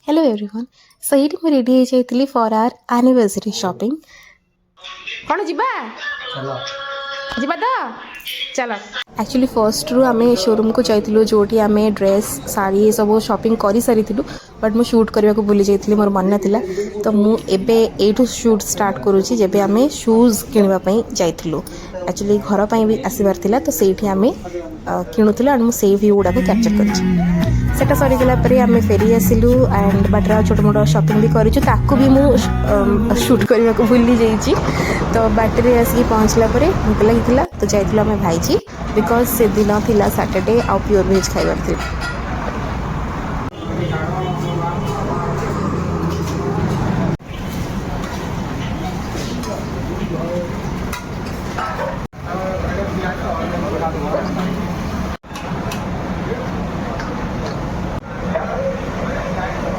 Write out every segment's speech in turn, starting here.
Hello everyone. So here we ready ହେଇଯାଇଥିଲି for our anniversary shopping. कौन जीवा जीवा तो चलो एक्चुअली फर्स्ट रु आमे शोरूम को जाइतिलु जोटी आमे ड्रेस साड़ी सब शॉपिंग करि सारितिलु बट मु शूट करबा को भूली जाइतिली मोर मन नथिला तो मु एबे एठु शूट स्टार्ट करूची जेबे आमे शूज किनबा पई जाइतिलु एक्चुअली घर पई भी आसीबार थिला तो सेठी आमे किनुतिलु और मु सेही व्यू गुडा को कैप्चर करची सेटा सरी गला परे आमे फेरी आसिलु एंड बाटरा छोट मोट शॉपिंग भी करिछु ताकू भी मु शूट करबा को भूली जाइची तो बाटरी आसी पहुंचला परे भूख लागितिला तो जाइतिलु आमे भाईजी बिकॉज से दिन थिला सैटरडे आउ प्योर वेज खाइबार थिला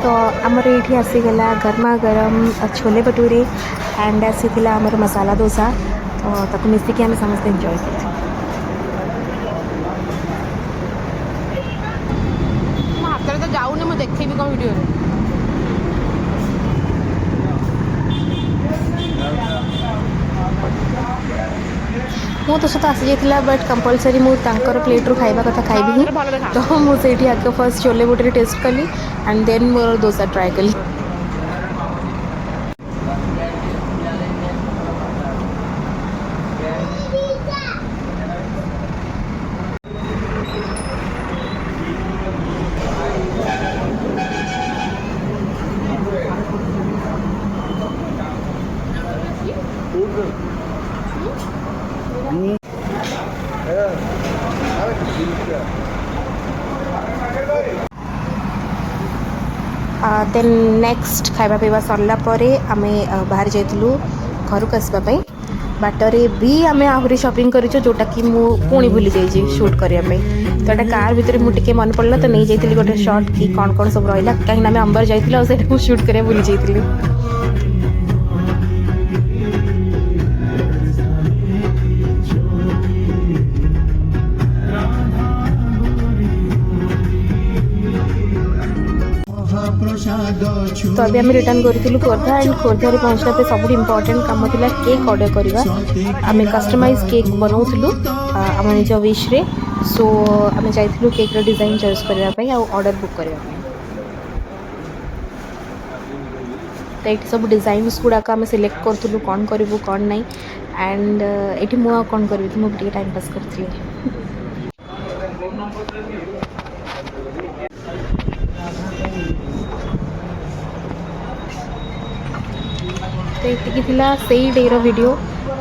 तो आमर ये आसीगला गर्मा गरम छोले भटूरे एंड आसीला आमर मसाला डोसा तो ताको मिसिकी आम समस्त एंजॉय कर हाथ तो जाऊनी मुझे देखेबी कौन वीडियो मु तो सहित आसी जाइला बट कंपलसरी मु तांकर प्लेट रू खाइबा कथा खाइबी तो मु सेठी आके फर्स्ट छोले भटूरे टेस्ट कली and then more dosa try कली देन नेक्स्ट खाइबा पीवा सरला परे आमे बाहर जाइतिलु घर को आसवाई बाटरे भी आमे आहरी शॉपिंग करिछु जोटा कि मु पुणी भूली जाइछि शूट करिया पे तो एटा कार भितर मु टिके मन पड़ला तो नहीं जाइतिलि गोटे शॉट कि कौन कौन सब रहिला कहीं ना आमे अंबर जाइतिला और सेटा शूट करिया भूली जाइतिलि तो अभी आम रिटर्न करूँ खोर्धा एंड खोर्धा पहुँचला पे सब इम्पोर्टेंट कम था केक ऑर्डर करवा आम कस्टमाइज केक बनाऊलु आम निज विश रे सो आम जाइलु केक रो डिजाइन चॉइस करने ऑर्डर बुक करने तो ये सब डिजाइन्स गुड़ाक आम सिलेक्ट करूँ कौन करूँ कौन ना एंड ये मुझे कौन करी मुझे टाइम पास करी तो ये से डे वीडियो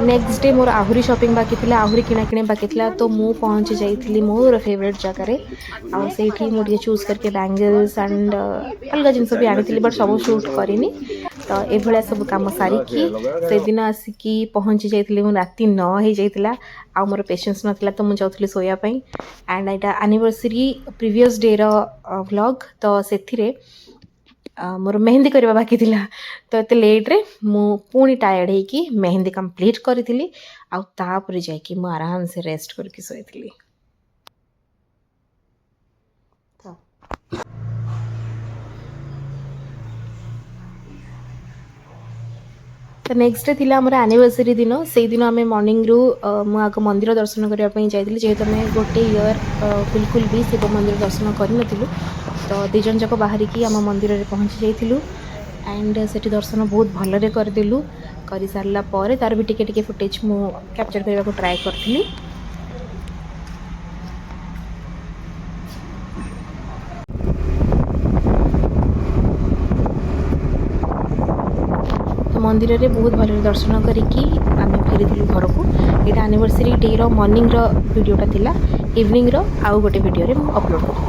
नेक्स्ट डे मोर आहरी शॉपिंग बाकी थिला आहरी किणाकिणी बाकी थिला तो मु पहुँच जाइली मोर फेवरेट जगह आउ से मुझे चूज करके बैंगल्स एंड अलग जिनस भी आनी बट सब शूट करिनी तो ये सब कम सारिकी से दिन आसिकी पहुँची जाइली राति 9 हो जाइला आ मोर पेशेंस नथिला तो मुझे जाऊँगी शोयापाई and Etah anniversary previous day row vlog तो से मोर मेहंदी करवा बाकी थिला तो एते लेट रे मु पुणी टायर्ड है कि मेहंदी कंप्लीट करी आउ तापर जाइकी मु आराम से रेस्ट करके सोईथली तो नेक्स्ट डे थिला हमर एनिवर्सरी दिन से दिन आम मॉर्निंग रु मु आग मंदिर दर्शन करने जाइली जेहेतु आम गोटे इयर बिल्कुल भी शिव मंदिर दर्शन कर तो दिजन जाक बाहर की आम मंदिर में पहुँची जाइलु एंड से दर्शन बहुत भलरे करदेलु कर सारा पर तार भी टिके फुटेज मु कैप्चर करने को ट्राए करी तो मंदिर में बहुत भल दर्शन करिकी आम फेरी घर को यहाँ एनिवर्सरी डे रो मॉर्निंग रो वीडियोटा थिला इवनिंग रो आउ गोटे वीडियो रे अपलोड कर